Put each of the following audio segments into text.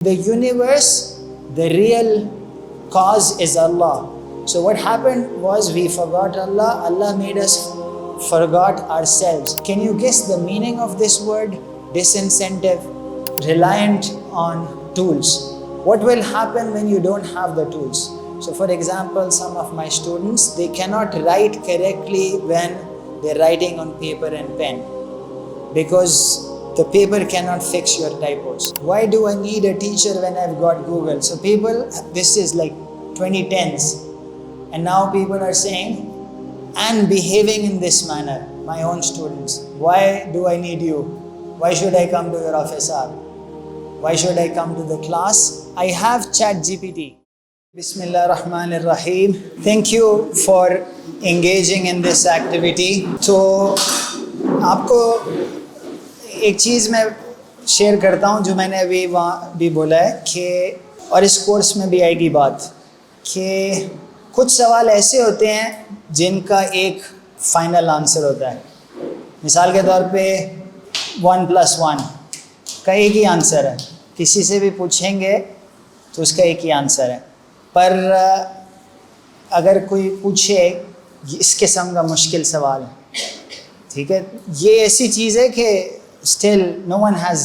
The universe, the real cause is Allah. So what happened was we forgot Allah, Allah made us forgot ourselves. Can you guess the meaning of this word? Disincentive, reliant on tools. What will happen when you don't have the tools? So for example, some of my students, they cannot write correctly when they're writing on paper and pen because the paper cannot fix your typos. Why do I need a teacher when I've got Google? So people, this is like 2010s, and now people are saying, and behaving in this manner, my own students. Why do I need you? Why should I come to your office hour? Why should I come to the class? I have ChatGPT. Bismillah ar-Rahman ar-Rahim. Thank you for engaging in this activity. So, आपको एक चीज़ मैं share करता हूँ जो मैंने अभी वहाँ भी बोला है कि, और इस कोर्स में भी आएगी बात, कि कुछ सवाल ऐसे होते हैं जिनका एक फाइनल आंसर होता है. मिसाल के तौर पे 1+1 का एक ही आंसर है. किसी से भी पूछेंगे तो उसका एक ही आंसर है. पर अगर कोई पूछे इस किस्म का मुश्किल सवाल, ठीक है, ये ऐसी चीज़ है कि still no one has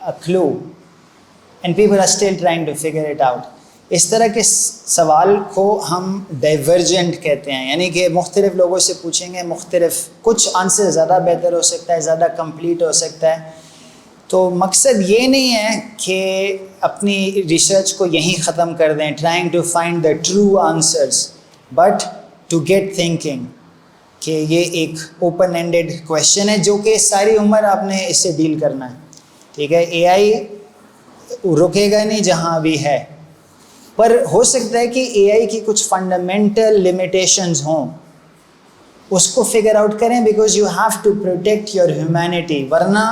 a clue and people are still trying to figure it out. इस तरह के सवाल को हम डाइवर्जेंट कहते हैं, यानी कि मुख्तलिफ लोगों से पूछेंगे मुख्तलिफ, कुछ आंसर ज़्यादा बेहतर हो सकता है, ज़्यादा कंप्लीट हो सकता है. तो मकसद ये नहीं है कि अपनी रिसर्च को यहीं ख़त्म कर दें, trying to find the true answers, but to get thinking कि ये एक ओपन एंडेड क्वेश्चन है जो कि सारी उम्र आपने इससे डील करना है. ठीक है, एआई रुकेगा नहीं जहाँ भी है, पर हो सकता है कि एआई की कुछ फंडामेंटल लिमिटेशंस हों, उसको फिगर आउट करें, because you have to protect your humanity. वरना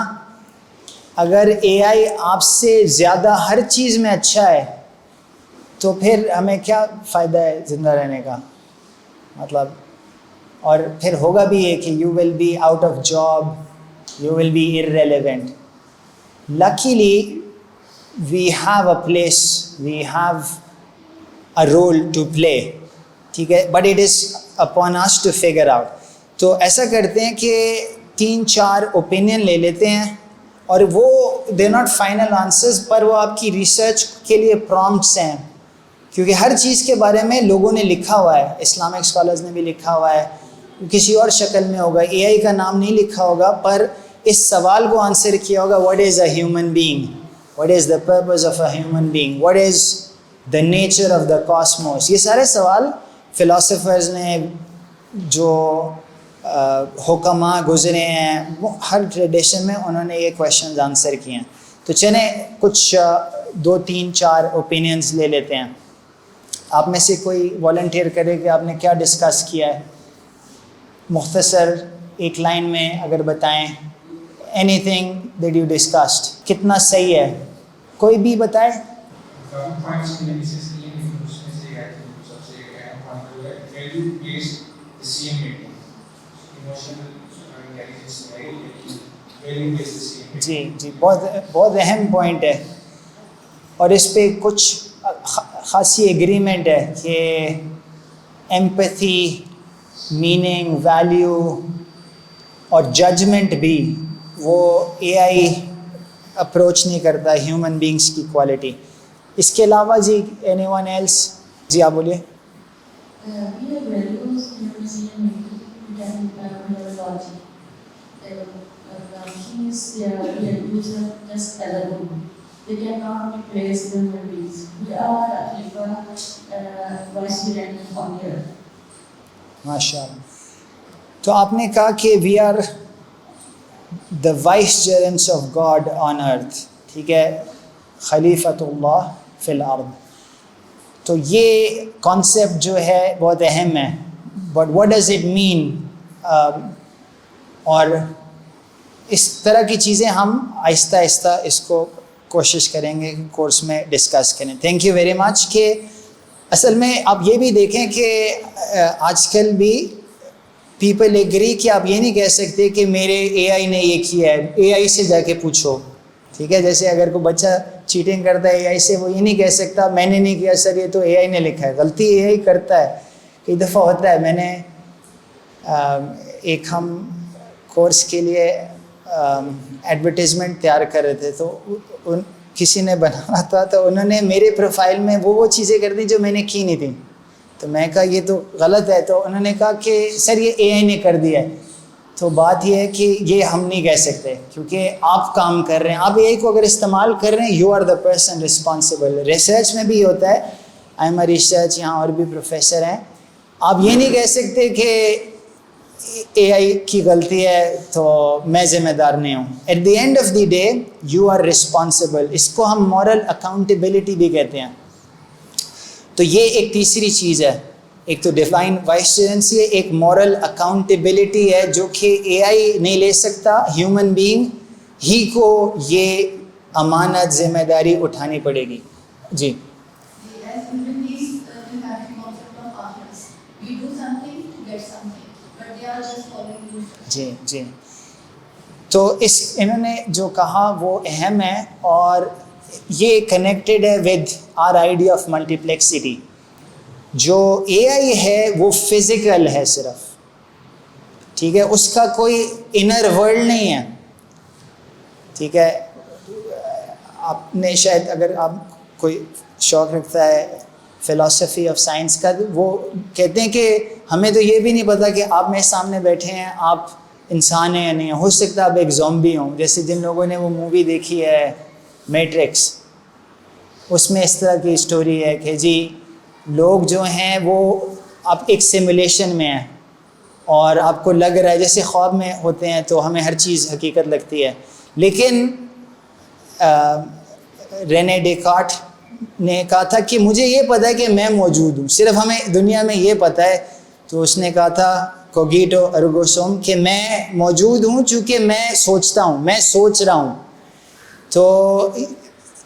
अगर एआई आपसे ज़्यादा हर चीज़ में अच्छा है तो फिर हमें क्या फ़ायदा है ज़िंदा रहने का, मतलब. और फिर होगा भी ये कि you will be out of job, you will be irrelevant. Luckily we have a place, we have a role to play, ठीक है, but it is upon us to figure out. तो ऐसा करते हैं कि 3-4 ओपिनियन ले लेते हैं, और वो दे नॉट फाइनल आंसर्स, पर वो आपकी रिसर्च के लिए प्रॉम्प्ट्स हैं, क्योंकि हर चीज़ के बारे में लोगों ने लिखा हुआ है. इस्लामिक स्कॉलर्स ने भी लिखा हुआ है, किसी और शक्ल में होगा, एआई का नाम नहीं लिखा होगा, पर इस सवाल को आंसर किया होगा, what is a human being, what is the purpose of a human being, what is the nature of the Cosmos. ये सारे सवाल फिलोसोफर्स ने, जो हुक्मा गुजरे हैं हर ट्रेडिशन में, उन्होंने ये क्वेश्चन आंसर किए हैं. तो चलें कुछ 2-3-4 ओपिनियंस ले लेते हैं. आप में से कोई वॉलंटियर करे कि आपने क्या डिस्कस किया है, मुख्तसर एक लाइन में अगर बताएं. एनीथिंग दैट यू डिस्कस्ड, कितना सही है, कोई भी बताए. जी जी, बहुत अहम पॉइंट है, और इस पे कुछ खासी एग्रीमेंट है कि एम्पैथी, मीनिंग, वैल्यू और जजमेंट भी वो एआई अप्रोच नहीं करता ह्यूमन बीइंग्स की क्वालिटी. इसके अलावा जी एनीवन एल्स? जी आप बोलिए. They cannot replace the memories. We are vicegerent on here. माशाअल्लाह. तो आपने कहा कि we are the vicegerents of God on earth, ठीक है, खलीफतुल्लाह फिल अर्द. तो ये कॉन्सेप्ट जो है बहुत अहम है, but what does it mean. और इस तरह की चीज़ें हम आहिस्ता आहिस्ता इसको कोशिश करेंगे कोर्स में डिस्कस करें. Thank you very much. कि असल में आप ये भी देखें कि आजकल भी पीपल एग्री कि आप ये नहीं कह सकते कि मेरे एआई ने ये किया है, एआई से जाके पूछो. ठीक है, जैसे अगर कोई बच्चा چیٹنگ کرتا ہے AI سے, وہ یہ نہیں کہہ سکتا میں نے نہیں کیا سر, یہ تو AI نے لکھا ہے. غلطی AI کرتا ہے. کئی دفعہ ہوتا ہے, میں نے ایک ہم کورس کے لیے ایڈورٹیزمنٹ تیار کر رہے تھے, تو کسی نے بنانا تھا, تو انہوں نے میرے پروفائل میں وہ چیزیں کر دی جو میں نے کی نہیں تھیں. تو میں کہا یہ تو غلط ہے. تو انہوں نے کہا کہ سر یہ AI نے کر دیا ہے. تو بات یہ ہے کہ یہ ہم نہیں کہہ سکتے, کیونکہ آپ کام کر رہے ہیں, آپ AI کو اگر استعمال کر رہے ہیں, you are the person responsible. Research میں بھی یہ ہوتا ہے, آئی ایم اے ریسرچ, یہاں اور بھی پروفیسر ہیں, آپ یہ نہیں کہہ سکتے کہ AI کی غلطی ہے تو میں ذمہ دار نہیں ہوں. At the end of the day you are responsible. اس کو ہم مورل اکاؤنٹیبلٹی بھی کہتے ہیں. تو یہ ایک تیسری چیز ہے, ایک تو ڈیفائن وائسرنسی ہے, ایک مورل اکاؤنٹیبلٹی ہے جو کہ AI نہیں لے سکتا, ہیومن بینگ ہی کو یہ امانت ذمہ داری اٹھانی پڑے گی. جی As human beings, we have the concept of partners. We do something to get something, but they are just following rules. جی تو انہوں نے جو کہا وہ اہم ہے, اور یہ کنیکٹڈ ہے ود آر آئیڈیا آف ملٹیپلیکسٹی. جو AI ہے وہ فزیکل ہے صرف, ٹھیک ہے, اس کا کوئی انر ورلڈ نہیں ہے, ٹھیک ہے. آپ نے شاید, اگر آپ کوئی شوق رکھتا ہے فلاسفی آف سائنس کا, وہ کہتے ہیں کہ ہمیں تو یہ بھی نہیں پتا کہ آپ میرے سامنے بیٹھے ہیں, آپ انسان ہیں یا نہیں, ہو سکتا آپ ایک زومبی ہوں. جیسے جن لوگوں نے وہ مووی دیکھی ہے میٹرکس, اس میں اس طرح کی اسٹوری ہے کہ جی لوگ جو ہیں وہ آپ ایک سیمولیشن میں ہیں, اور آپ کو لگ رہا ہے جیسے خواب میں ہوتے ہیں تو ہمیں ہر چیز حقیقت لگتی ہے. لیکن رینے ڈیکارٹ نے کہا تھا کہ مجھے یہ پتہ ہے کہ میں موجود ہوں, صرف ہمیں دنیا میں یہ پتہ ہے. تو اس نے کہا تھا کوگیٹو ارگو سوم, کہ میں موجود ہوں چونکہ میں سوچتا ہوں, میں سوچ رہا ہوں. تو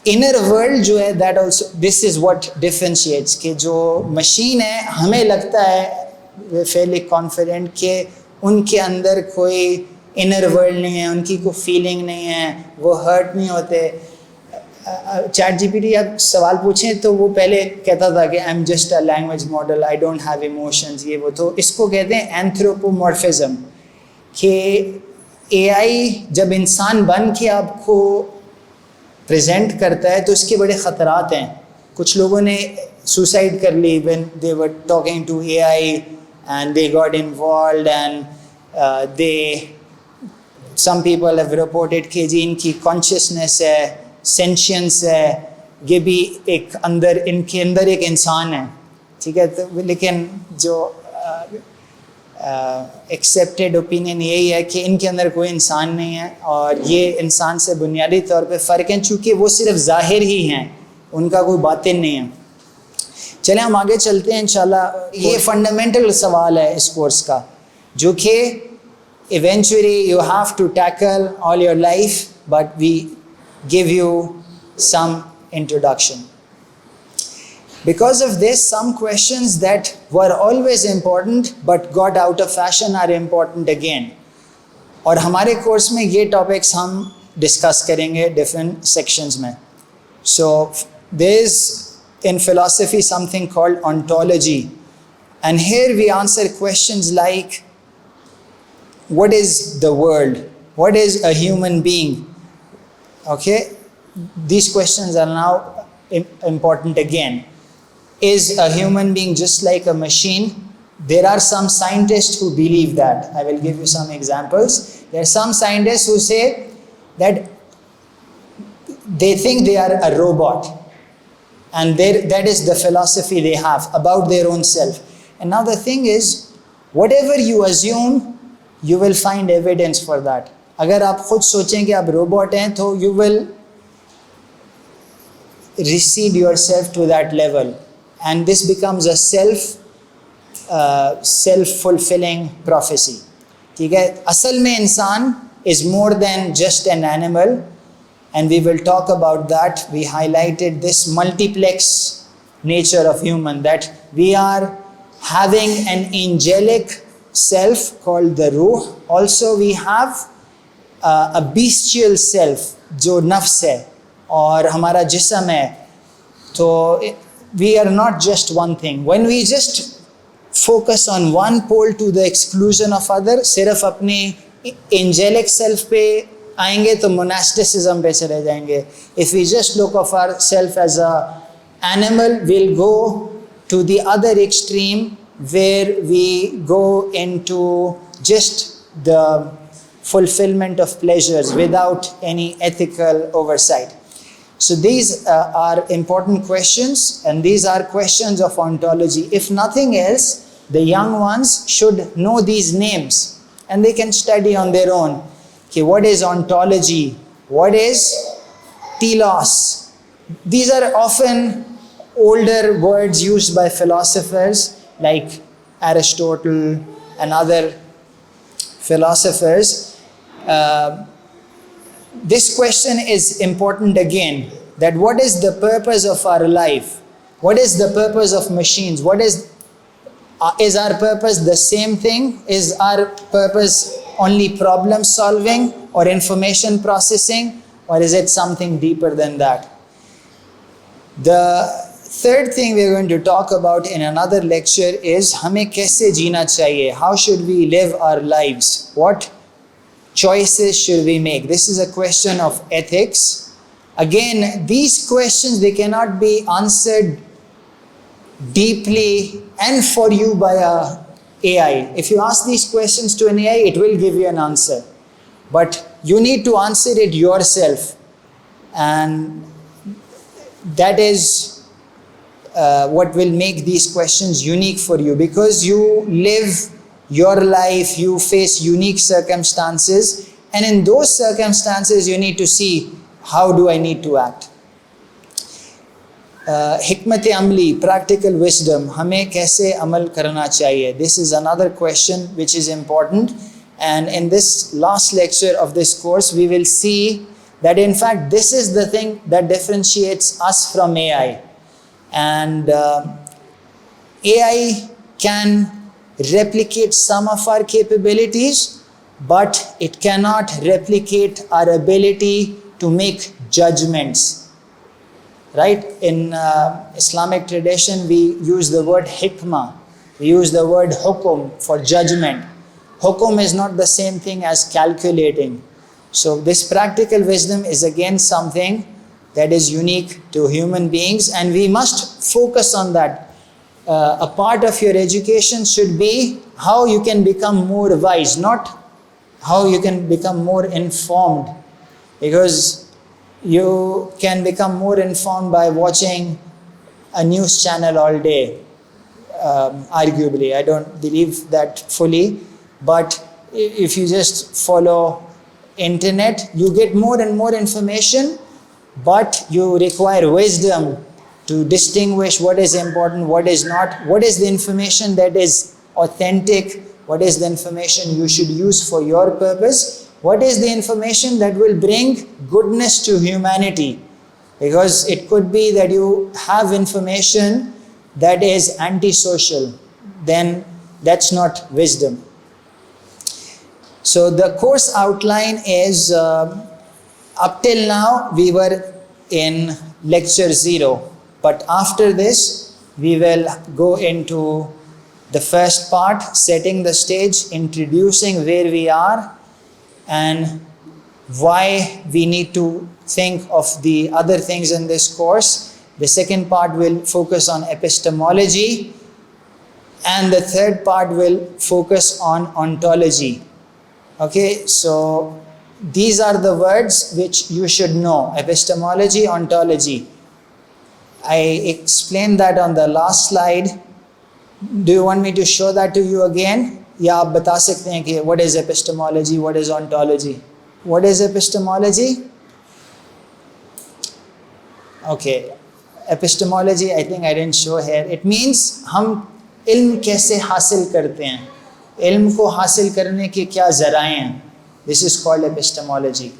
انر ورلڈ جو ہے that also, this is what differentiates, کہ جو مشین ہے ہمیں لگتا ہے فیئرلی کانفیڈنٹ کہ ان کے اندر کوئی انر ورلڈ نہیں ہے, ان کی کوئی فیلنگ نہیں ہے, وہ ہرٹ نہیں ہوتے. چیٹ جی پی ٹی آپ سوال پوچھیں تو وہ پہلے کہتا تھا کہ I am just a language model, I don't have emotions, یہ وہ. تو اس کو کہتے ہیں اینتھروپومورفزم, کہ AI جب انسان بن کے آپ کو پریزنٹ کرتا ہے تو اس کے بڑے خطرات ہیں. کچھ لوگوں نے سوسائڈ کر لی when they were talking to AI and they got involved, and some people have reported کہ جی ان کی کانشیسنیس ہے, سینشینس ہے, یہ بھی ایک اندر, ان کے اندر ایک انسان ہے, ٹھیک ہے. لیکن جو ایکسیپٹیڈ اوپینین یہی ہے کہ ان کے اندر کوئی انسان نہیں ہے, اور یہ انسان سے بنیادی طور پہ فرق ہیں, چونکہ وہ صرف ظاہر ہی ہیں, ان کا کوئی باطن نہیں ہے. چلیں ہم آگے چلتے ہیں انشاءاللہ. یہ فنڈامنٹل سوال ہے اس کورس کا, جو کہ eventually you have to tackle all your life, but we give you some introduction. Because of this, some questions that were always important but got out of fashion are important again. اور ہمارے course میں یہ topics ہم discuss کریں گے different sections میں. So there is in philosophy something called ontology, and here we answer questions like what is the world, what is a human being. Okay, these questions are now important again. Is a human being just like a machine? There are some scientists who believe that. I will give you some examples. There are some scientists who say that they think they are a robot, and that is the philosophy they have about their own self. And now the thing is, whatever you assume, you will find evidence for that. اگر آپ خود سوچیں کہ آپ robot ہیں تو you will recede yourself to that level, and this becomes a self fulfilling prophecy. ٹھیک ہے, اصل میں انسان is more than just an animal, and we will talk about that. We highlighted this multiplex nature of human, that we are having an angelic self called the روح. Also we have a beastial self جو نفس ہے, और हमारा जिस्म है, तो we are not just one thing. When we just focus on one pole to the exclusion of other, सिर्फ अपने angelic self पे आएंगे तो monasticism पे चले जाएंगे. If we just look of ourselves as a animal, we'll go to the other extreme where we go into just the fulfillment of pleasures without any ethical oversight. So these are important questions, and these are questions of ontology. If nothing else, the young ones should know these names and they can study on their own. Okay, what is ontology? What is telos? These are often older words used by philosophers like Aristotle and other philosophers. This question is important again, that what is the purpose of our life? What is the purpose of machines? What is our purpose the same thing? Is our purpose only problem solving or information processing, or is it something deeper than that? The third thing we're going to talk about in another lecture is हमें कैसे जीना चाहिए? How should we live our lives? What choices should we make? This is a question of ethics. Again, these questions, they cannot be answered deeply and for you by a AI. If you ask these questions to an AI, it will give you an answer. But you need to answer it yourself. And that is what will make these questions unique for you, because you live your life, you face unique circumstances, and in those circumstances you need to see, how do I need to act? Hikmat amli, practical wisdom, हमें कैसे अमल करना चाहिए? This is another question which is important, and in this last lecture of this course we will see that in fact this is the thing that differentiates us from AI. And AI can replicate some of our capabilities, but it cannot replicate our ability to make judgments. Right? In Islamic tradition, we use the word hikmah, we use the word hukum for judgment. Hukum is not the same thing as calculating. So this practical wisdom is again something that is unique to human beings, and we must focus on that. A part of your education should be how you can become more wise, not how you can become more informed, because you can become more informed by watching a news channel all day. Arguably, I don't believe that fully, but if you just follow internet, you get more and more information, but you require wisdom to distinguish what is important, what is not, what is the information that is authentic, what is the information you should use for your purpose, what is the information that will bring goodness to humanity. Because it could be that you have information that is antisocial, then that's not wisdom. So the course outline is, up till now we were in lecture 0. But after this, we will go into the first part, setting the stage, introducing where we are and why we need to think of the other things in this course. The second part will focus on epistemology, and the third part will focus on ontology. Okay, so these are the words which you should know: epistemology, ontology. I explained that on the last slide. Do you want me to show that to you again? या आप बता सकते हैं कि what is epistemology, what is ontology? What is epistemology? Okay, epistemology I think I didn't show here. It means हम इल्म कैसे हासिल करते हैं, इल्म को हासिल करने के क्या ज़राए हैं. This is called epistemology.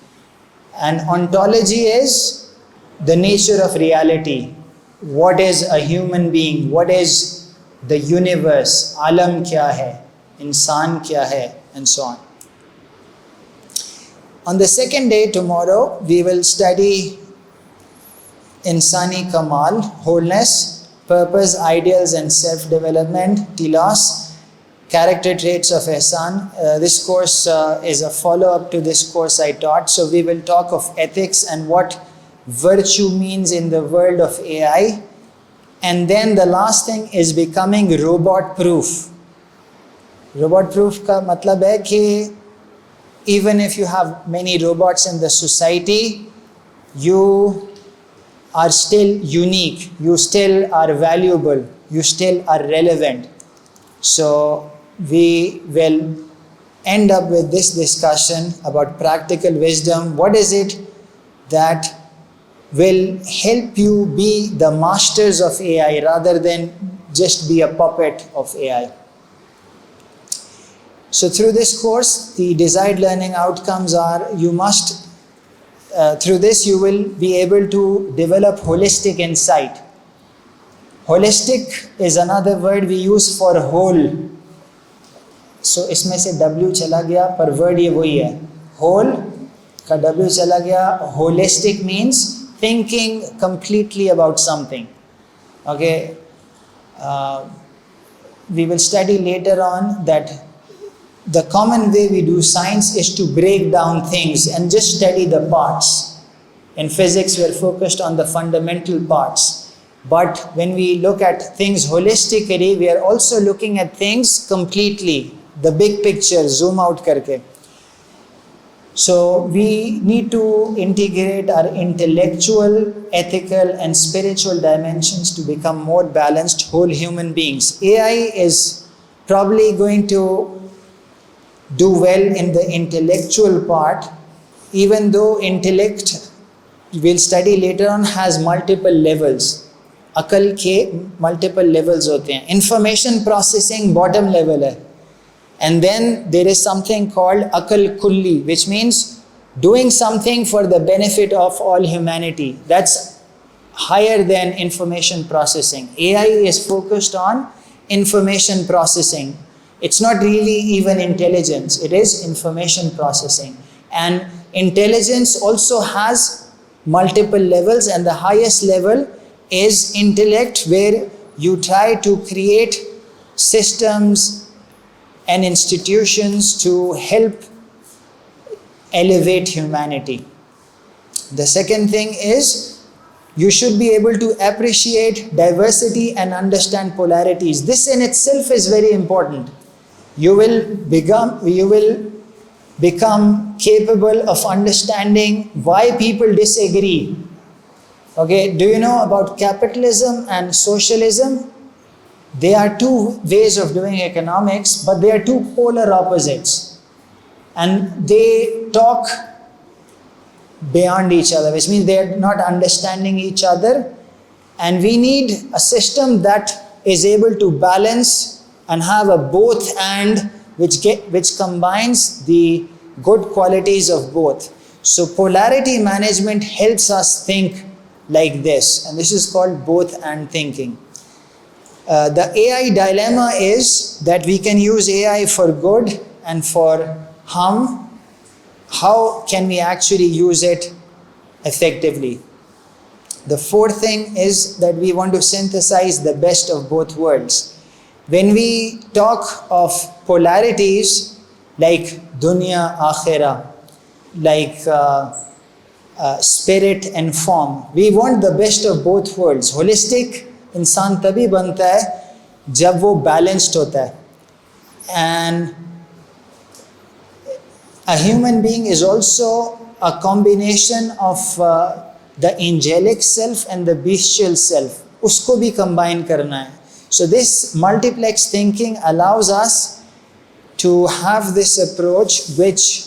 And ontology is the nature of reality. What is a human being? What is the universe? आलम क्या है, इंसान क्या है, and so on. On the second day, tomorrow, we will study insani kamal, wholeness, purpose, ideals and self-development, tilas, character traits of ihsan. This course is a follow-up to this course I taught. So we will talk of ethics and what virtue means in the world of AI. And then the last thing is becoming robot proof. Robot proof का मतलब है कि even if you have many robots in the society, you are still unique, you still are valuable, you still are relevant. So we will end up with this discussion about practical wisdom. What is it that will help you be the masters of AI rather than just be a puppet of AI? So through this course, the desired learning outcomes are through this you will be able to develop holistic insight. Holistic is another word we use for whole. So इसमें से W चला गया पर word ये वही है. Whole का W चला गया. Holistic means thinking completely about something. Okay. We will study later on that the common way we do science is to break down things and just study the parts. In physics, we are focused on the fundamental parts. But when we look at things holistically, we are also looking at things completely, the big picture, zoom out karke. So we need to integrate our intellectual, ethical and spiritual dimensions to become more balanced whole human beings. AI is probably going to do well in the intellectual part, even though intellect, we'll study later on, has multiple levels. Akal ke multiple levels hote hain. Information processing bottom level hai. And then there is something called akal kulli, which means doing something for the benefit of all humanity. That's higher than information processing. AI is focused on information processing. It's not really even intelligence, it is information processing. And intelligence also has multiple levels, and the highest level is intellect, where you try to create systems and institutions to help elevate humanity. The second thing is you should be able to appreciate diversity and understand polarities. This in itself is very important. You will become capable of understanding why people disagree. Okay, do you know about capitalism and socialism? They are two ways of doing economics, but they are two polar opposites. And they talk beyond each other, which means they are not understanding each other. And we need a system that is able to balance and have a both and, which combines the good qualities of both. So polarity management helps us think like this, and this is called both and thinking. The AI dilemma is that we can use AI for good and for harm. How can we actually use it effectively? The fourth thing is that we want to synthesize the best of both worlds. When we talk of polarities like dunya, akhirah, like spirit and form, we want the best of both worlds. Holistic इंसान तभी बनता है जब वो balanced होता है. And a human being is also a combination of the angelic self and the beastial self. उसको भी combine करना है. So this multiplex thinking allows us to have this approach which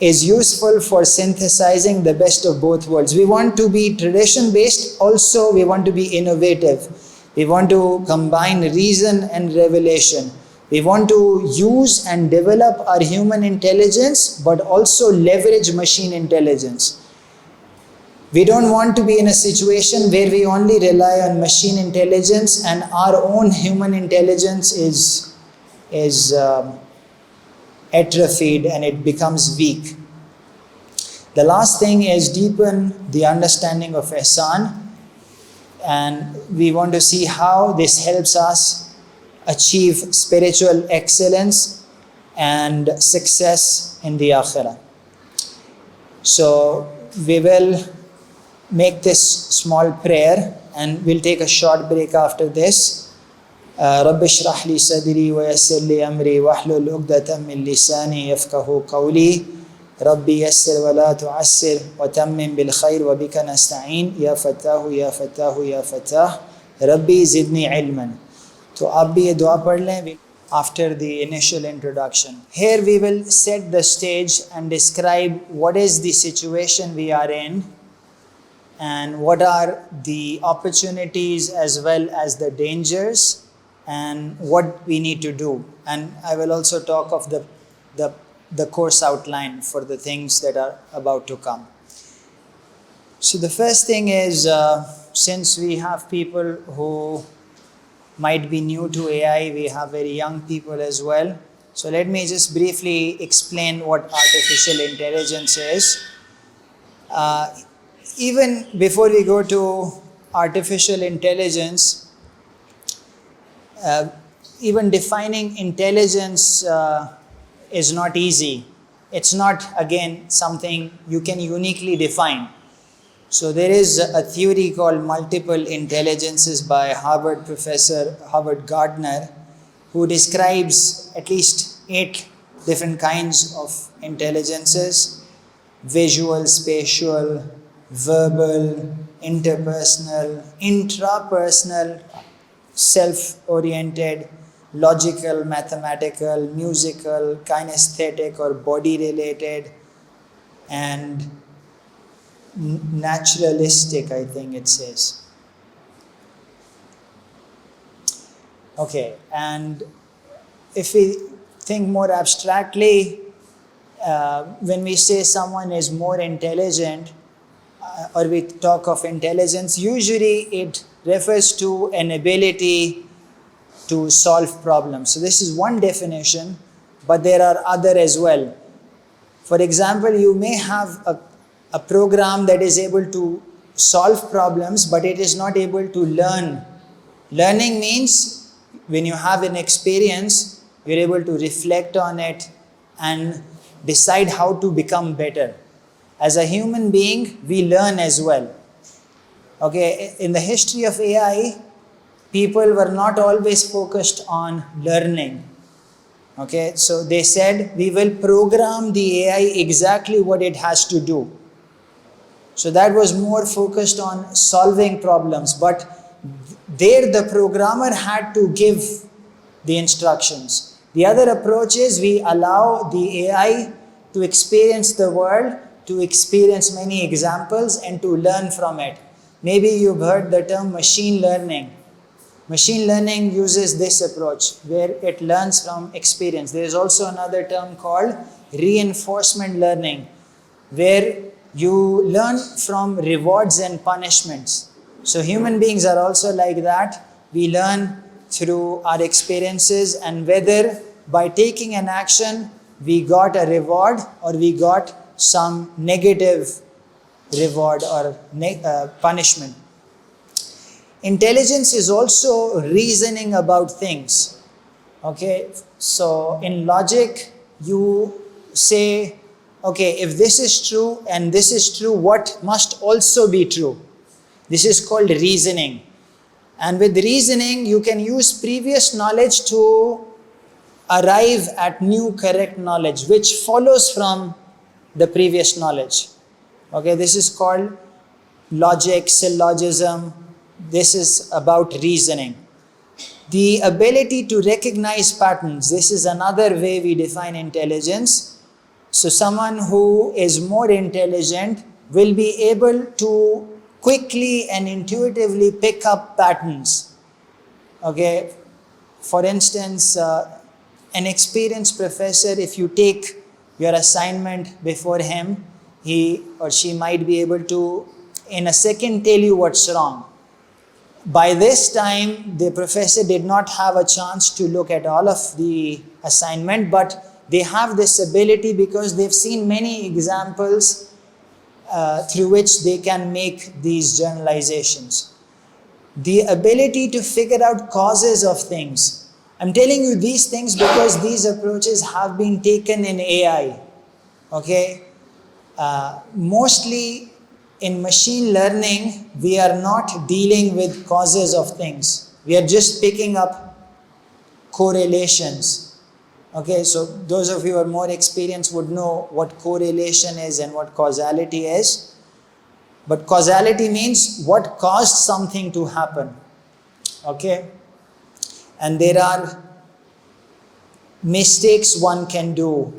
is useful for synthesizing the best of both worlds. We want to be tradition based, also we want to be innovative. We want to combine reason and revelation. We want to use and develop our human intelligence but also leverage machine intelligence. We don't want to be in a situation where we only rely on machine intelligence and our own human intelligence is atrophied and it becomes weak. The last thing is deepen the understanding of ihsan. And we want to see how this helps us achieve spiritual excellence and success in the Akhirah. So we will make this small prayer and we'll take a short break after this. رب اشرح لي صدري ويسر لي أمري واحلل عقدة من لساني يفقهوا قولي ربي يسر ولا تعسر وتمم بالخير وبك نستعين يا فتاه يا فتاه يا فتاه ربي زدني علما. तो आप भी ये दुआ पढ़ लें after the initial introduction. Here we will set the stage and describe what is the situation we are in and what are the opportunities as well as the dangers and what we need to do. And I will also talk of the course outline for the things that are about to come. So the first thing is, since we have people who might be new to AI, we have very young people as well. So let me just briefly explain what artificial intelligence is. Even before we go to artificial intelligence, even defining intelligence is not easy. It's not, again, something you can uniquely define. So there is a theory called multiple intelligences by Harvard professor Gardner, who describes at least 8 different kinds of intelligences: visual, spatial, verbal, interpersonal, intrapersonal, self-oriented, logical, mathematical, musical, kinesthetic or body-related, and naturalistic, I think it says. Okay, and if we think more abstractly, when we say someone is more intelligent, or we talk of intelligence, usually it refers to an ability to solve problems. So this is one definition, but there are other as well. For example, you may have a program that is able to solve problems, but it is not able to learn. Learning means when you have an experience, you're able to reflect on it and decide how to become better. As a human being, we learn as well. Okay, in the history of AI, people were not always focused on learning. Okay, so they said, we will program the AI exactly what it has to do. So that was more focused on solving problems, but there the programmer had to give the instructions. The other approach is we allow the AI to experience the world, to experience many examples and to learn from it. Maybe you've heard the term machine learning. Machine learning uses this approach where it learns from experience. There is also another term called reinforcement learning, where you learn from rewards and punishments. So human beings are also like that. We learn through our experiences, and whether by taking an action we got a reward or we got some negative reward or punishment. Intelligence is also reasoning about things. Okay, so in logic, you say, okay, if this is true and this is true, what must also be true? This is called reasoning. And with reasoning, you can use previous knowledge to arrive at new correct knowledge, which follows from the previous knowledge. Okay, this is called logic, syllogism. This is about reasoning. The ability to recognize patterns. This is another way we define intelligence. So someone who is more intelligent will be able to quickly and intuitively pick up patterns. Okay, for instance, an experienced professor, if you take your assignment before him, he or she might be able to, in a second, tell you what's wrong. By this time, the professor did not have a chance to look at all of the assignment, but they have this ability because they've seen many examples through which they can make these generalizations. the ability to figure out causes of things. I'm telling you these things because these approaches have been taken in AI. Okay? Mostly in machine learning, we are not dealing with causes of things. We are just picking up correlations. Okay, so those of you who are more experienced would know what correlation is and what causality is. But causality means what caused something to happen. Okay? And there are mistakes one can do.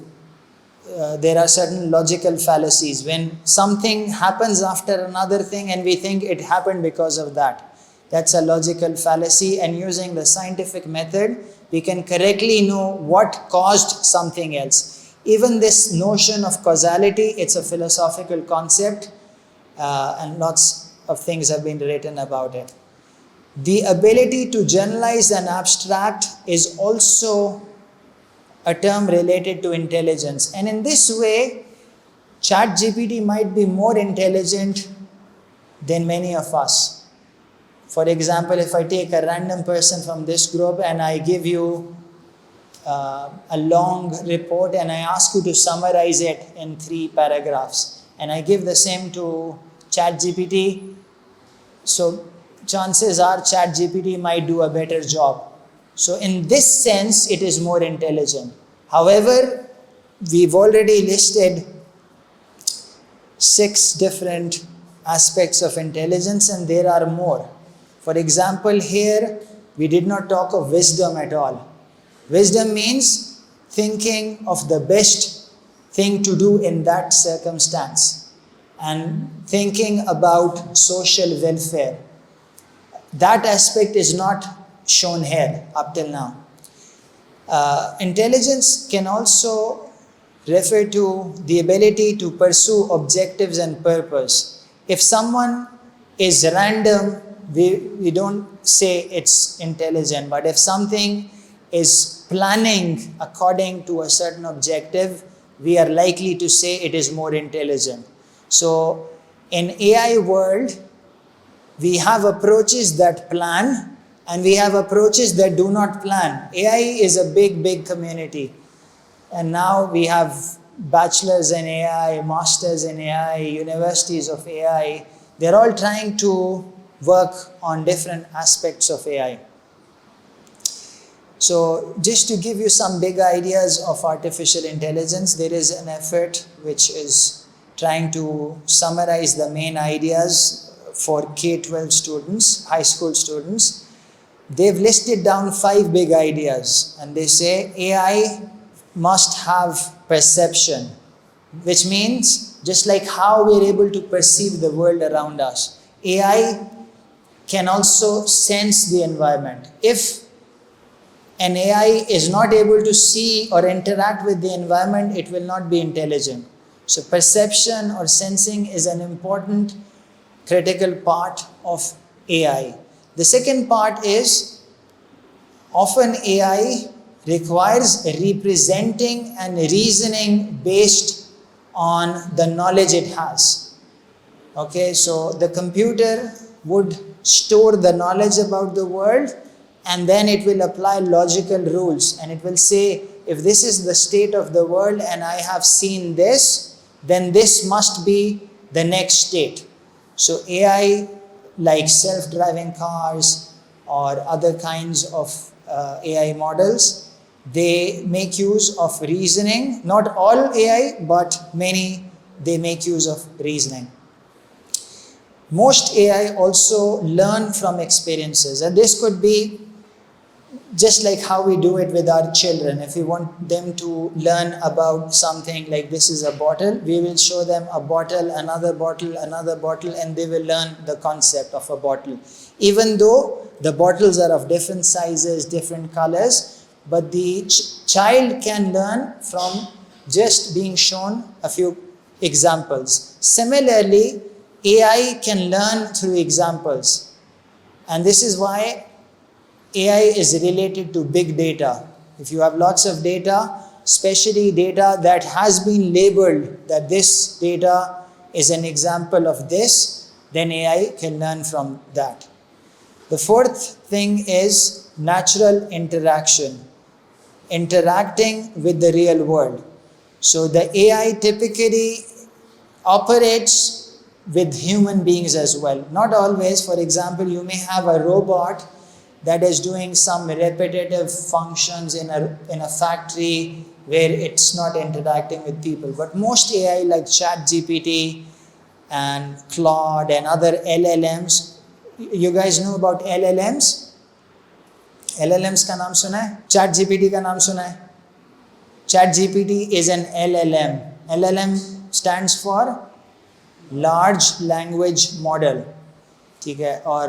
There are certain logical fallacies. When something happens after another thing and we think it happened because of that, that's a logical fallacy. And using the scientific method, we can correctly know what caused something else. Even this notion of causality, it's a philosophical concept, and lots of things have been written about it. The ability to generalize and abstract is also a term related to intelligence. And in this way, ChatGPT might be more intelligent than many of us. For example, if I take a random person from this group and I give you a long report and I ask you to summarize it in 3 paragraphs, and I give the same to ChatGPT, so chances are ChatGPT might do a better job. So in this sense, it is more intelligent. However, we've already listed 6 different aspects of intelligence, and there are more. For example, here we did not talk of wisdom at all. Wisdom means thinking of the best thing to do in that circumstance and thinking about social welfare. That aspect is not shown here up till now. Intelligence can also refer to the ability to pursue objectives and purpose. If someone is random, we don't say it's intelligent, but if something is planning according to a certain objective, we are likely to say it is more intelligent. So in AI world, we have approaches that plan and we have approaches that do not plan. AI is a big community. And now we have bachelors in AI, masters in AI, universities of AI. They're all trying to work on different aspects of AI. So just to give you some big ideas of artificial intelligence, there is an effort which is trying to summarize the main ideas for K-12 students, high school students. They've listed down 5 big ideas, and they say AI must have perception, which means just like how we're able to perceive the world around us, AI can also sense the environment. If an AI is not able to see or interact with the environment, it will not be intelligent. So perception or sensing is an important critical part of AI. The second part is often AI requires representing and reasoning based on the knowledge it has. Okay, so the computer would store the knowledge about the world and then it will apply logical rules and it will say, if this is the state of the world and I have seen this, then this must be the next state. So AI, like self-driving cars or other kinds of AI models, they make use of reasoning. Not all AI, but many, they make use of reasoning. Most AI also learn from experiences, and this could be just like how we do it with our children. If we want them to learn about something like this is a bottle, we will show them a bottle, another bottle, and they will learn the concept of a bottle. Even though the bottles are of different sizes, different colors, but the child can learn from just being shown a few examples. Similarly, AI can learn through examples. And this is why AI is related to big data. If you have lots of data, especially data that has been labeled that this data is an example of this, then AI can learn from that. The fourth thing is natural interaction, interacting with the real world. So the AI typically operates with human beings as well. Not always. For example, you may have a robot that is doing some repetitive functions in a factory where it's not interacting with people. But most AI like ChatGPT and Claude and other LLMs, you guys know about LLMs? LLMs का नाम सुना है? ChatGPT का नाम सुना है? ChatGPT is an LLM. LLM stands for Large Language Model. ठीक है, और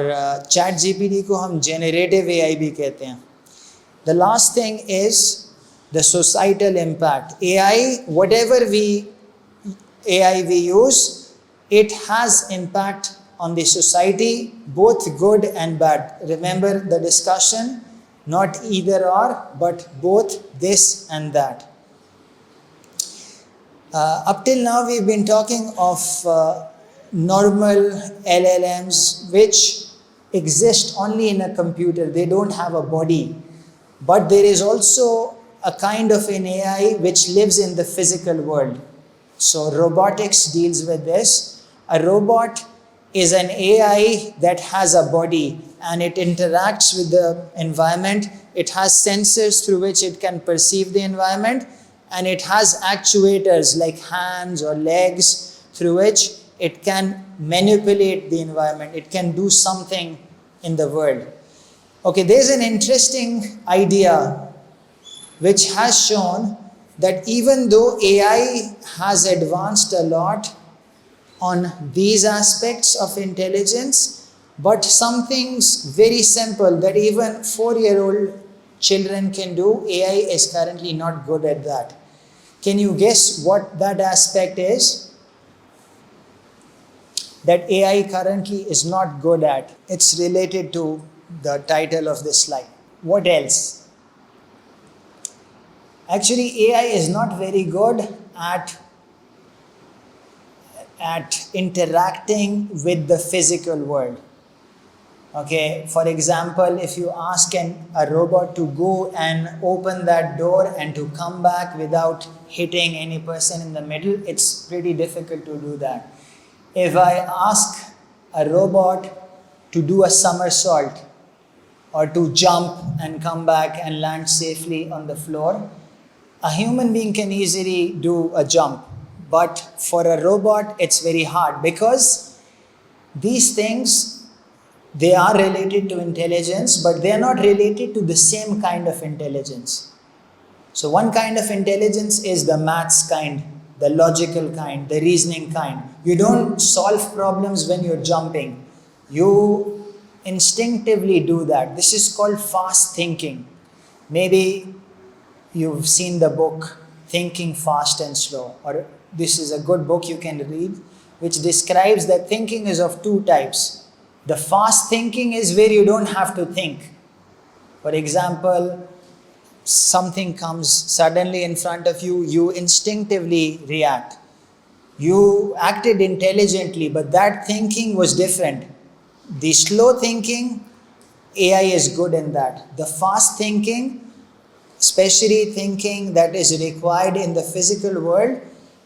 ChatGPT को हम Generative AI भी कहते हैं. The last thing is the societal impact. AI, whatever AI we use, it has impact on the society, both good and bad. Remember the discussion, not either or, but both this and that. Up till now, we've been talking of normal LLMs which exist only in a computer. They don't have a body. But there is also a kind of an AI which lives in the physical world. So robotics deals with this. A robot is an AI that has a body and it interacts with the environment. It has sensors through which it can perceive the environment, and it has actuators like hands or legs through which it can manipulate the environment. It can do something in the world. Okay, there's an interesting idea which has shown that even though AI has advanced a lot on these aspects of intelligence, but some things very simple that even 4-year-old children can do, AI is currently not good at that. Can you guess what that aspect is? That AI currently is not good at. It's related to the title of this slide. What else? Actually, AI is not very good at interacting with the physical world. Okay, for example, if you ask a robot to go and open that door and to come back without hitting any person in the middle, it's pretty difficult to do that. If I ask a robot to do a somersault or to jump and come back and land safely on the floor, a human being can easily do a jump. But for a robot, it's very hard because these things, they are related to intelligence, but they are not related to the same kind of intelligence. So one kind of intelligence is the maths kind, the logical kind, the reasoning kind. You don't solve problems when you're jumping. You instinctively do that. This is called fast thinking. Maybe you've seen the book Thinking Fast and Slow, or this is a good book you can read, which describes that thinking is of two types. The fast thinking is where you don't have to think. For example, something comes suddenly in front of you, you instinctively react. You acted intelligently, but that thinking was different. The slow thinking, AI is good in that. The fast thinking, especially thinking that is required in the physical world,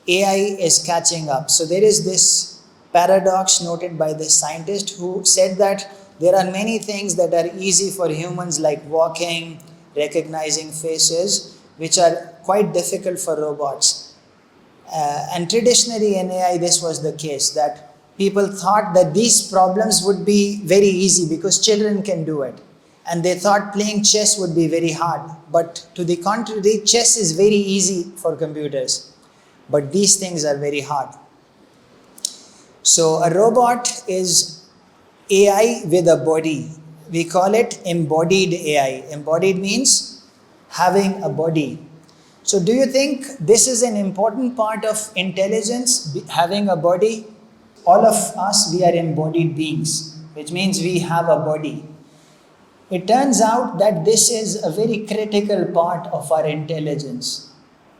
AI is catching up. So there is this paradox noted by this scientist who said that there are many things that are easy for humans, like walking, recognizing faces, which are quite difficult for robots. And traditionally in AI, this was the case, that people thought that these problems would be very easy because children can do it. And they thought playing chess would be very hard. But to the contrary, chess is very easy for computers. But these things are very hard. So a robot is AI with a body. We call it embodied AI. Embodied means having a body. So do you think this is an important part of intelligence, having a body? All of us, we are embodied beings, which means we have a body. It turns out that this is a very critical part of our intelligence,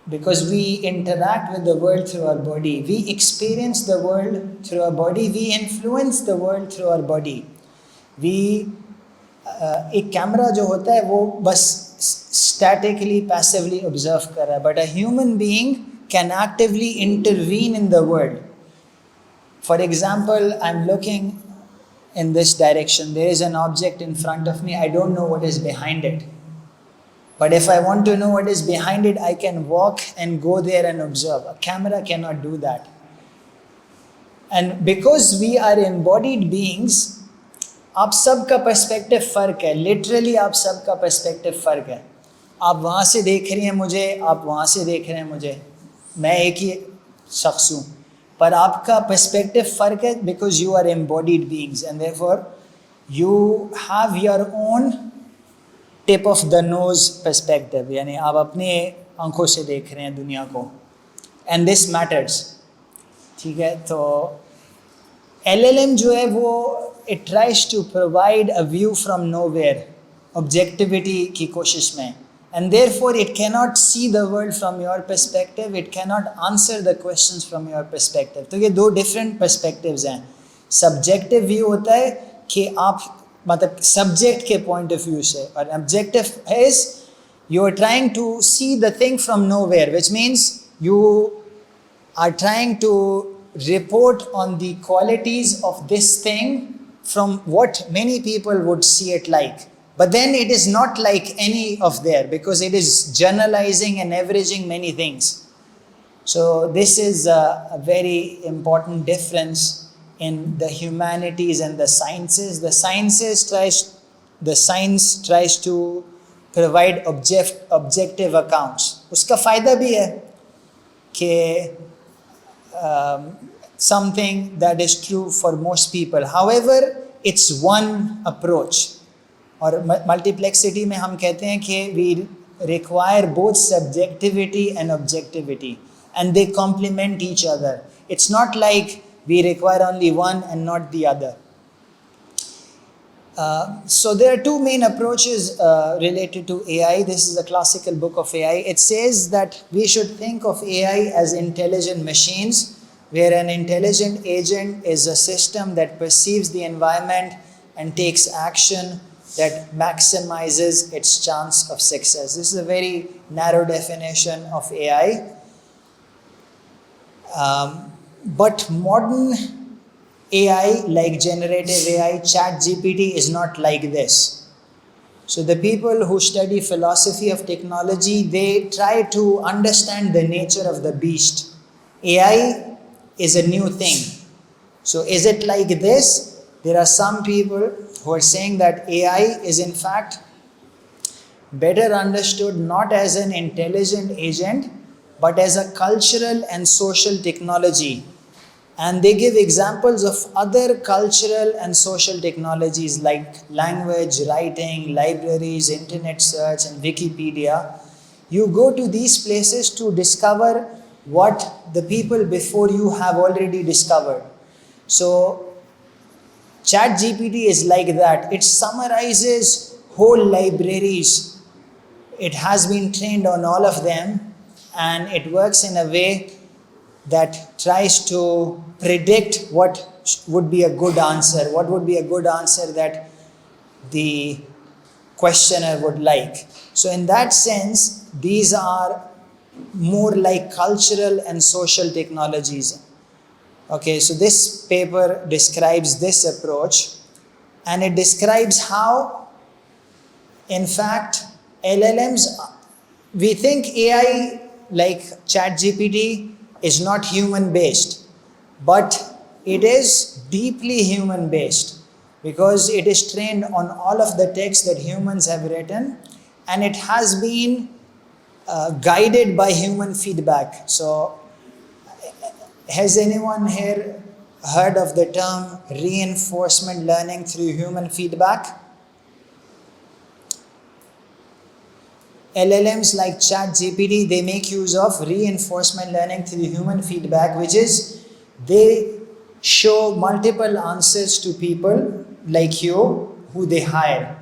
because we interact with the world through our body. We experience the world through our body. We influence the world through our body. We एक camera जो होता है वो बस statically passively observe कर रहा है, but a human being can actively intervene in the world. For example, I am looking in this direction, there is an object in front of me, I don't know what is behind it, but if I want to know what is behind it, I can walk and go there and observe. A camera cannot do that. And because we are embodied beings, आप सबका perspective फ़र्क है, literally आप सबका perspective फ़र्क है. आप वहाँ से देख रही हैं मुझे, आप वहाँ से देख रहे हैं मुझे, मैं एक ही शख्स हूँ, पर आपका पर्सपेक्टिव फ़र्क है because you are embodied beings and therefore you have your own tip of the nose perspective, यानी आप अपने आंखों से देख रहे हैं दुनिया को, एंड दिस मैटर्स. ठीक है, तो LLM जो है वो it tries to provide a view from nowhere, objectivity की कोशिश में, and therefore it cannot see the world from your perspective, it cannot answer the questions from your perspective. तो ये दो different perspectives हैं. Subjective view होता है कि आप मतलब subject के point of view से, और objective is you are trying to see the thing from nowhere, which means you are trying to report on the qualities of this thing from what many people would see it like. But then it is not like any of there because it is generalizing and averaging many things. So this is a very important difference in the humanities and the sciences. The science tries to provide objective accounts. उसका फ़ायदा भी है कि something that is true for most people. However, it's one approach. और मल्टीप्लेक्सिटी में हम कहते हैं कि we require both subjectivity and objectivity and they complement each other. It's not like we require only one and not the other. So there are two main approaches related to AI. This is a classical book of AI. It says that we should think of AI as intelligent machines, where an intelligent agent is a system that perceives the environment and takes action that maximizes its chance of success. This is a very narrow definition of AI. But modern AI, like generative AI, ChatGPT, is not like this. So the people who study philosophy of technology, they try to understand the nature of the beast. AI is a new thing. So is it like this? There are some people who are saying that AI is in fact better understood not as an intelligent agent but as a cultural and social technology. And they give examples of other cultural and social technologies like language, writing, libraries, internet search, and Wikipedia. You go to these places to discover what the people before you have already discovered. So ChatGPT is like that. It summarizes whole libraries. It has been trained on all of them, and it works in a way that tries to predict what would be a good answer, what would be a good answer that the questioner would like. So in that sense, these are more like cultural and social technologies. Okay, so this paper describes this approach, and it describes how, in fact, LLMs, we think AI like ChatGPT is not human based, but it is deeply human based because it is trained on all of the text that humans have written, and it has been guided by human feedback. So has anyone here heard of the term reinforcement learning through human feedback? LLMs like ChatGPT, they make use of reinforcement learning through human feedback, which is they show multiple answers to people like you who they hire,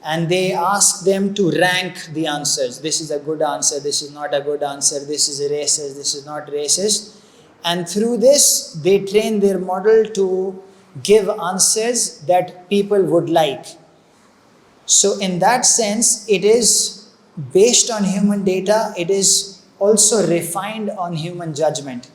and they ask them to rank the answers. This is a good answer, this is not a good answer, this is racist, this is not racist. And through this, they train their model to give answers that people would like. So in that sense, it is based on human data, it is also refined on human judgment.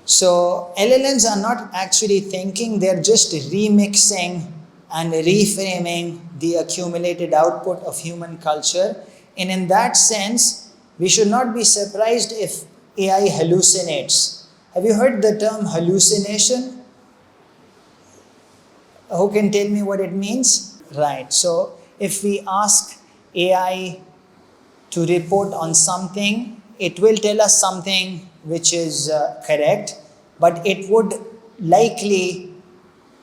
So LLMs are not actually thinking, they're just remixing and reframing the accumulated output of human culture. And in that sense, we should not be surprised if AI hallucinates. Have you heard the term hallucination? Who can tell me what it means? Right. So if we ask AI to report on something, it will tell us something which is correct, but it would likely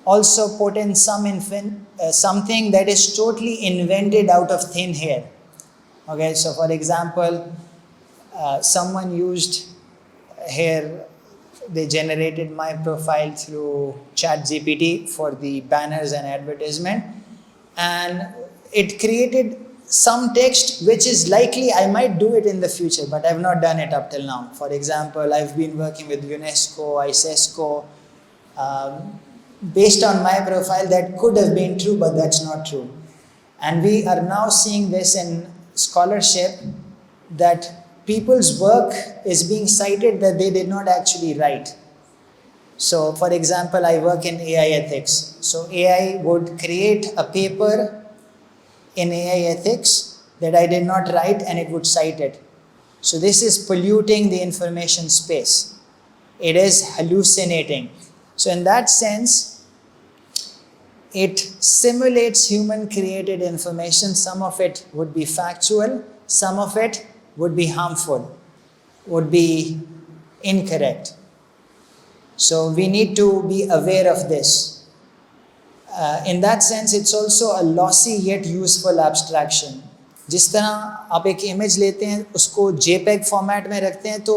also put in something that is totally invented out of thin air. Okay, so for example, someone used here, they generated my profile through ChatGPT for the banners and advertisement, and it created some text which is likely I might do it in the future, but I've not done it up till now. For example, I've been working with UNESCO, ISESCO, based on my profile that could have been true, but that's not true. And we are now seeing this in scholarship, that people's work is being cited that they did not actually write. So for example, I work in AI ethics. So AI would create a paper in AI ethics that I did not write, and it would cite it. So this is polluting the information space. It is hallucinating. So in that sense, it simulates human created information. Some of it would be factual, some of it would be harmful, would be incorrect. So we need to be aware of this. In that sense, it's also a lossy yet useful abstraction. जिस तरह आप एक image लेते हैं, उसको JPEG format में रखते हैं तो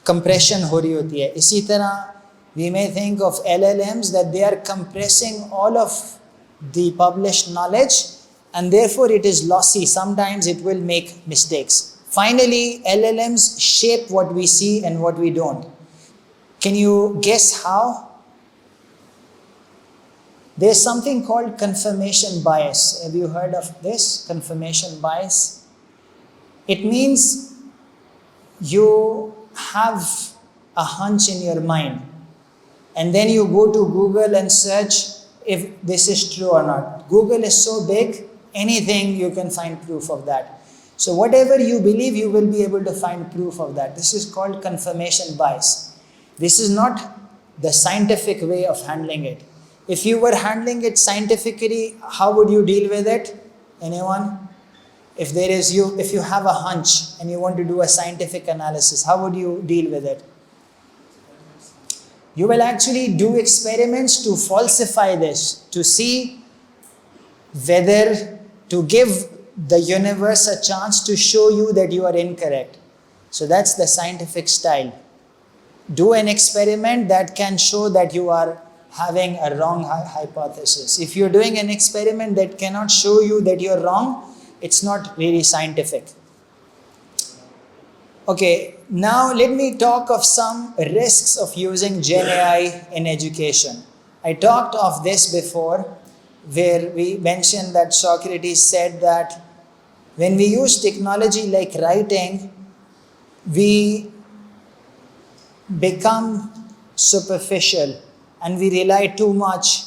कंप्रेशन हो रही होती है. इसी तरह we may think of LLMs that they are compressing all of the published knowledge, and therefore it is lossy. Sometimes it will make mistakes. Finally, LLMs shape what we see and what we don't. Can you guess how? There's something called confirmation bias. Have you heard of this? Confirmation bias. It means you have a hunch in your mind, and then you go to Google and search if this is true or not. Google is so big, anything you can find proof of that. So whatever you believe, you will be able to find proof of that. This is called confirmation bias. This is not the scientific way of handling it. If you were handling it scientifically, how would you deal with it? Anyone? If you have a hunch and you want to do a scientific analysis, how would you deal with it? You will actually do experiments to falsify this, to see whether to give the universe a chance to show you that you are incorrect. So that's the scientific style. Do an experiment that can show that you are having a wrong hypothesis. If you're doing an experiment that cannot show you that you're wrong, it's not really scientific. Okay, now let me talk of some risks of using Gen AI in education. I talked of this before, where we mentioned that Socrates said that when we use technology like writing, we become superficial and we rely too much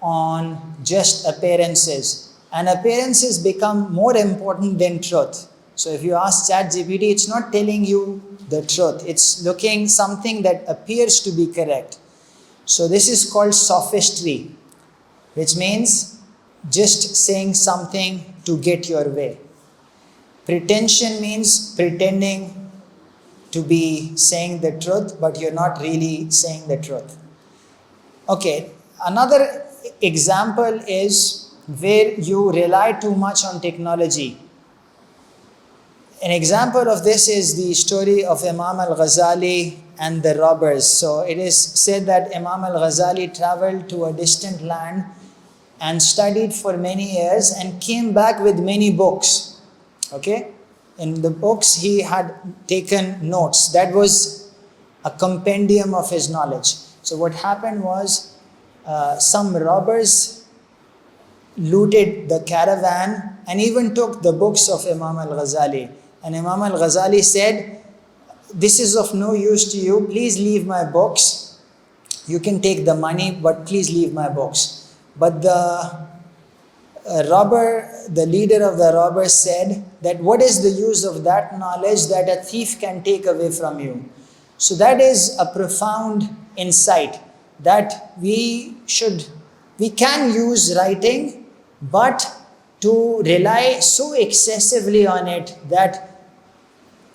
on just appearances. And appearances become more important than truth. So if you ask ChatGPT, it's not telling you the truth. It's looking something that appears to be correct. So this is called sophistry, which means just saying something to get your way. Pretension means pretending to be saying the truth, but you're not really saying the truth. Okay, another example is where you rely too much on technology. An example of this is the story of Imam Al-Ghazali and the robbers. So it is said that Imam Al-Ghazali traveled to a distant land and studied for many years and came back with many books. Okay? In the books he had taken notes. That was a compendium of his knowledge. So what happened was some robbers looted the caravan and even took the books of Imam Al-Ghazali. And Imam Al-Ghazali said, "This is of no use to you, please leave my books. You can take the money, but please leave my books." But the robber, the leader of the robbers said that, "What is the use of that knowledge that a thief can take away from you?" So that is a profound insight, that we can use writing, but to rely so excessively on it that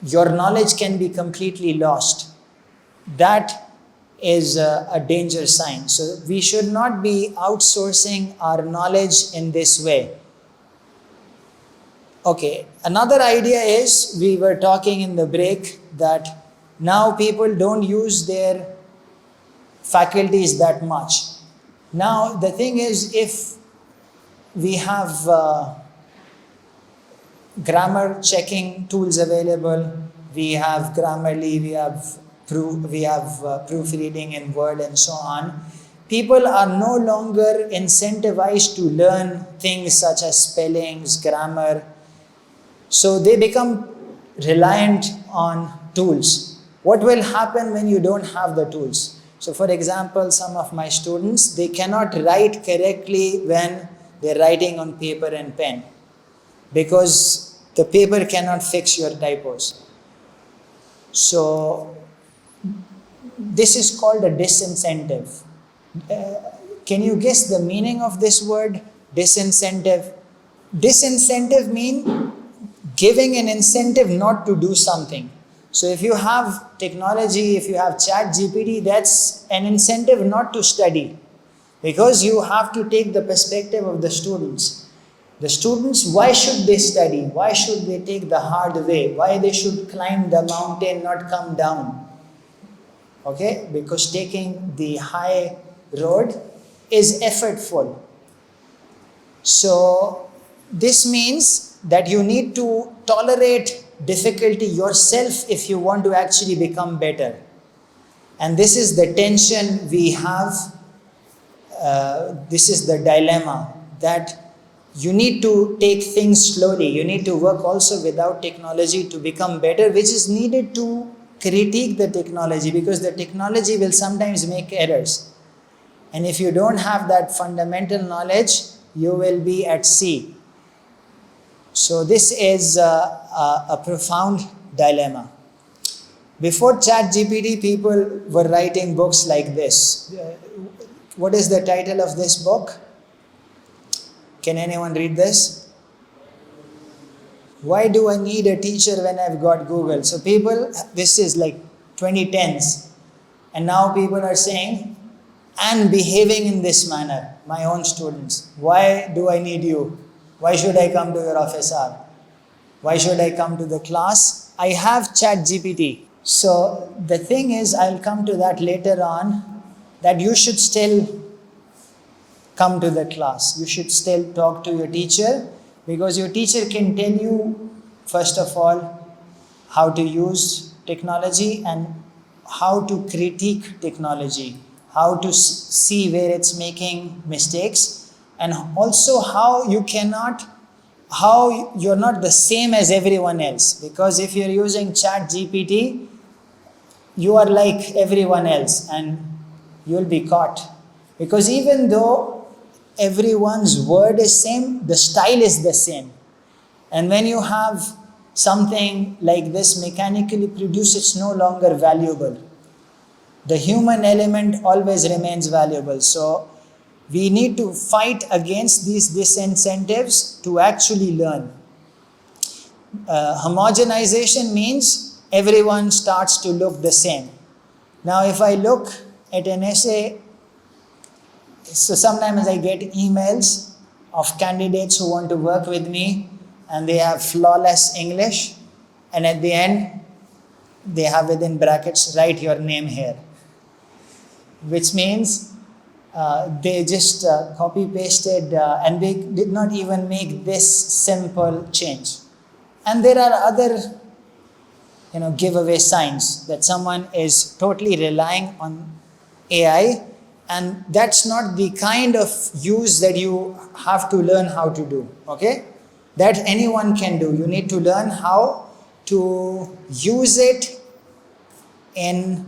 your knowledge can be completely lost, that is a danger sign. So we should not be outsourcing our knowledge in this way. Okay, another idea is, we were talking in the break, that now people don't use their faculties that much. Now the thing is, if we have grammar checking tools available, we have Grammarly, we have proofreading in Word and so on, people are no longer incentivized to learn things such as spellings, grammar. So they become reliant on tools. What will happen when you don't have the tools? So for example, some of my students, they cannot write correctly when they're writing on paper and pen, because the paper cannot fix your typos. So this is called a disincentive. Can you guess the meaning of this word, disincentive? Disincentive means giving an incentive not to do something. So if you have technology, if you have ChatGPT, that's an incentive not to study, because you have to take the perspective of the students. The students, why should they study? Why should they take the hard way? Why they should climb the mountain, not come down? Okay, because taking the high road is effortful. So this means that you need to tolerate difficulty yourself if you want to actually become better. And this is the tension we have. This is the dilemma, that you need to take things slowly. You need to work also without technology to become better, which is needed to critique the technology, because the technology will sometimes make errors. And if you don't have that fundamental knowledge, you will be at sea. So this is a profound dilemma. Before ChatGPT, people were writing books like this. What is the title of this book? Can anyone read this? Why do I need a teacher when I've got Google? So people, this is like 2010s. And now people are saying, "I'm behaving in this manner, my own students. Why do I need you? Why should I come to your officer? Why should I come to the class? I have ChatGPT." So the thing is, I'll come to that later on, that you should still come to the class. You should still talk to your teacher, because your teacher can tell you, first of all, how to use technology and how to critique technology, how to see where it's making mistakes, and also how you're not the same as everyone else. Because if you're using ChatGPT, you are like everyone else and you'll be caught. Because even though everyone's word is same, the style is the same. And when you have something like this mechanically produced, it's no longer valuable. The human element always remains valuable. So we need to fight against these disincentives to actually learn. Homogenization means everyone starts to look the same. Now if I look at an essay, so sometimes I get emails of candidates who want to work with me, and they have flawless English, and at the end they have within brackets, "Write your name here," which means they just copy pasted and they did not even make this simple change. And there are other giveaway signs that someone is totally relying on AI And that's not the kind of use that you have to learn how to do, okay? That anyone can do. You need to learn how to use it in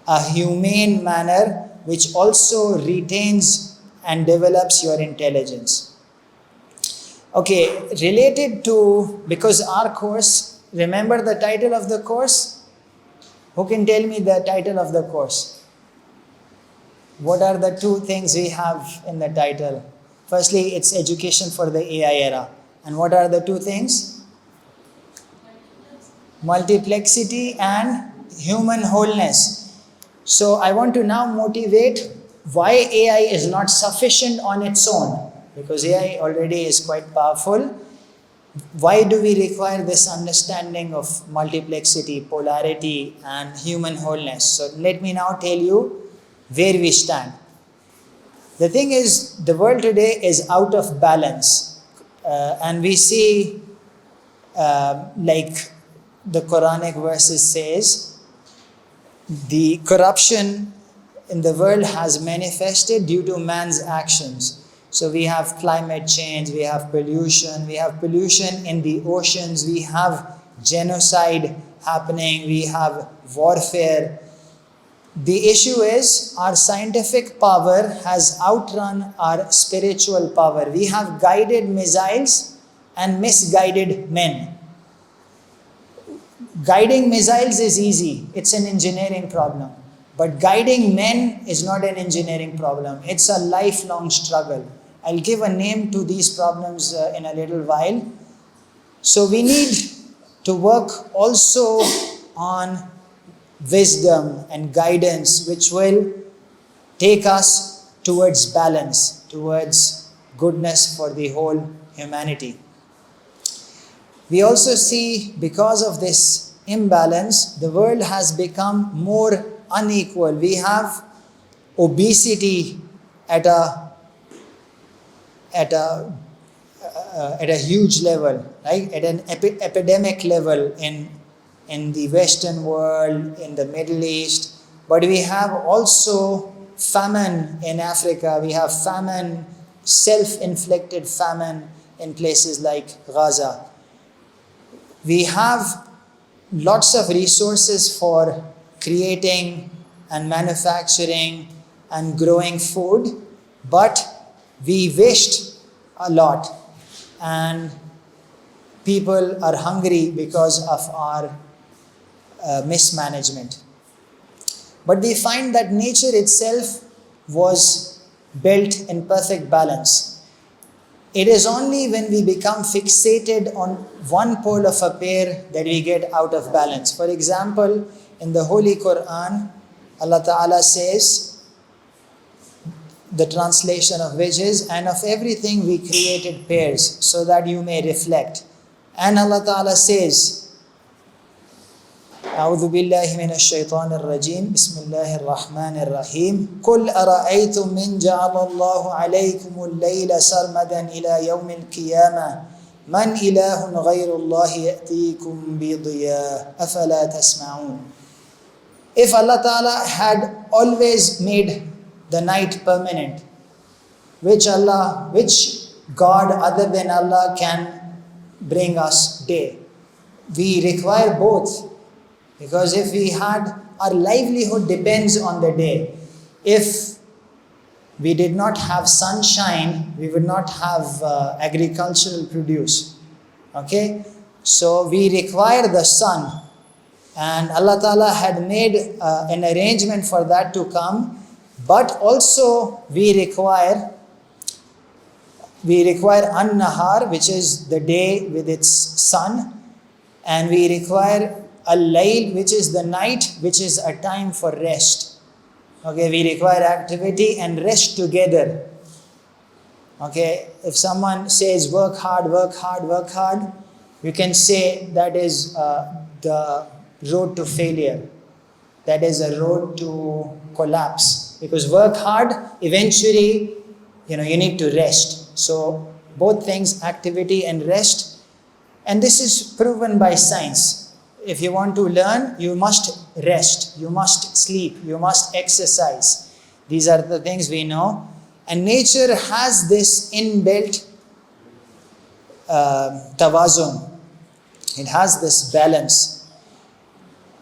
a humane manner, which also retains and develops your intelligence. Okay, related to, because our course, remember the title of the course? Who can tell me the title of the course? What are the two things we have in the title? Firstly, it's education for the AI era. And what are the two things? Multiplexity and human wholeness. So I want to now motivate why AI is not sufficient on its own, because AI already is quite powerful. Why do we require this understanding of multiplexity, polarity, and human wholeness? So let me now tell you where we stand. The thing is, the world today is out of balance, and we see, like the Quranic verses says, the corruption in the world has manifested due to man's actions. So we have climate change, we have pollution in the oceans, we have genocide happening, we have warfare. The issue is our scientific power has outrun our spiritual power. We have guided missiles and misguided men. Guiding missiles is easy, it's an engineering problem. But guiding men is not an engineering problem, it's a lifelong struggle. I'll give a name to these problems in a little while. So we need to work also on wisdom and guidance, which will take us towards balance, towards goodness for the whole humanity. We also see, because of this imbalance, the world has become more unequal. We have obesity at a huge level, right? At an epidemic level in the Western world, in the Middle East. But we have also famine in Africa. We have famine, self-inflicted famine in places like Gaza. We have lots of resources for creating and manufacturing and growing food, but we waste a lot, and people are hungry because of our mismanagement. But we find that nature itself was built in perfect balance. It is only when we become fixated on one pole of a pair that we get out of balance. For example, in the Holy Quran, Allah Ta'ala says, the translation of which is, and of everything we created pairs, so that you may reflect. And Allah Ta'ala says, أعوذ بالله من الشيطان الرجيم بسم الله الرحمن الرحيم قل أرأيتم من جعل الله عليكم الليل سرمدا إلى يوم القيامة من إله غير الله يأتيكم بضياء أفلا تسمعون. If Allah Ta'ala had always made the night permanent, which God other than Allah can bring us day? We require both. Because if we had, our livelihood depends on the day. If we did not have sunshine, we would not have agricultural produce. Okay? So we require the sun. And Allah Ta'ala had made an arrangement for that to come. But also we require an-nahar, which is the day with its sun. And we require al-layl, which is the night, which is a time for rest. Okay, we require activity and rest together. Okay, if someone says work hard, you can say that is the road to failure. That is a road to collapse. Because work hard, eventually, you need to rest. So both things, activity and rest. And this is proven by science. If you want to learn, you must rest, you must sleep, you must exercise. These are the things we know. And nature has this inbuilt tawazun. It has this balance.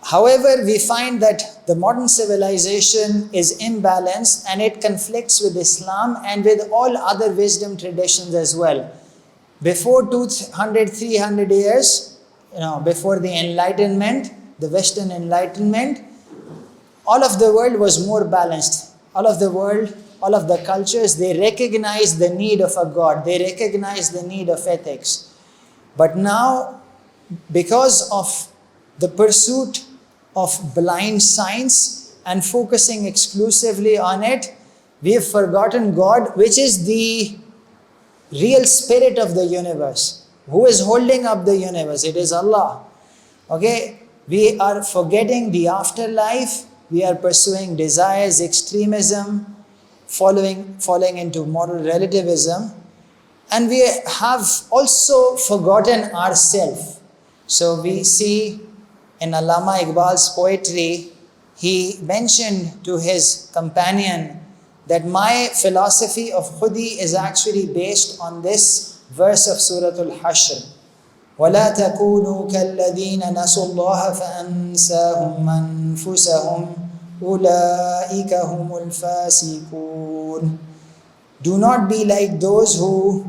However, we find that the modern civilization is imbalanced and it conflicts with Islam and with all other wisdom traditions as well. Before 200, 300 years, before the Enlightenment, the Western Enlightenment, all of the world was more balanced. All of the world, all of the cultures, they recognized the need of a God. They recognized the need of ethics. But now, because of the pursuit of blind science and focusing exclusively on it, we have forgotten God, which is the real spirit of the universe. Who is holding up the universe? It is Allah. Okay? We are forgetting the afterlife. We are pursuing desires, extremism, falling into moral relativism. And we have also forgotten ourselves. So we see in Allama Iqbal's poetry, he mentioned to his companion that my philosophy of khudi is actually based on this verse of Surah Al-Hashr. وَلَا تَكُونُوا كَالَّذِينَ نَسُوا اللَّهَ فَأَنْسَاهُمْ أَنفُسَهُمْ أُولَٰئِكَ هُمُ الْفَاسِقُونَ. Do not be like those who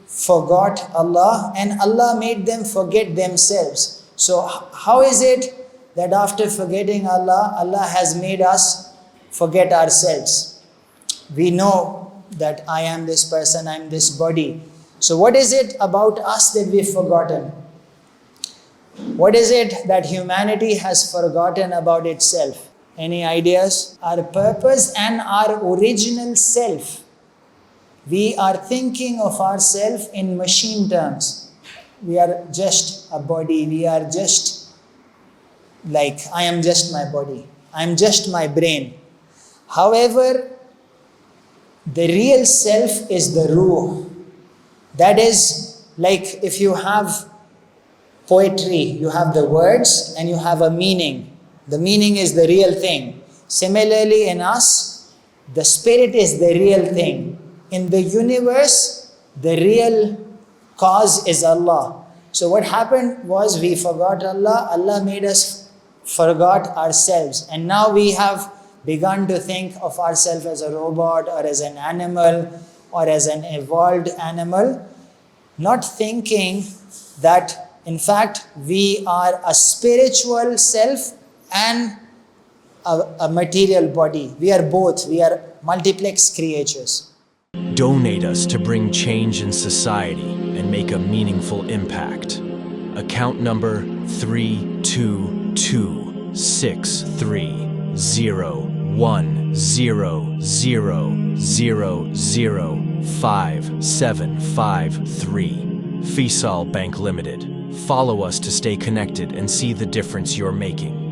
forgot Allah and Allah made them forget themselves. So how is it that after forgetting Allah, Allah has made us forget ourselves? We know that I am this person, I am this body. So what is it about us that we've forgotten? What is it that humanity has forgotten about itself? Any ideas? Our purpose and our original self. We are thinking of ourselves in machine terms. We are just a body. We are just like, I am just my body. I am just my brain. However, the real self is the ruh. That is like if you have poetry, you have the words and you have a meaning. The meaning is the real thing. Similarly, in us, the spirit is the real thing. In the universe, the real cause is Allah. So what happened was we forgot Allah. Allah made us forgot ourselves. And now we have begun to think of ourselves as a robot or as an animal or as an evolved animal, not thinking that in fact we are a spiritual self and a material body. We are both. We are multiplex creatures. Donate us to bring change in society and make a meaningful impact. Account number 3226300005753. Faisal Bank Limited. Follow us to stay connected and see the difference you're making.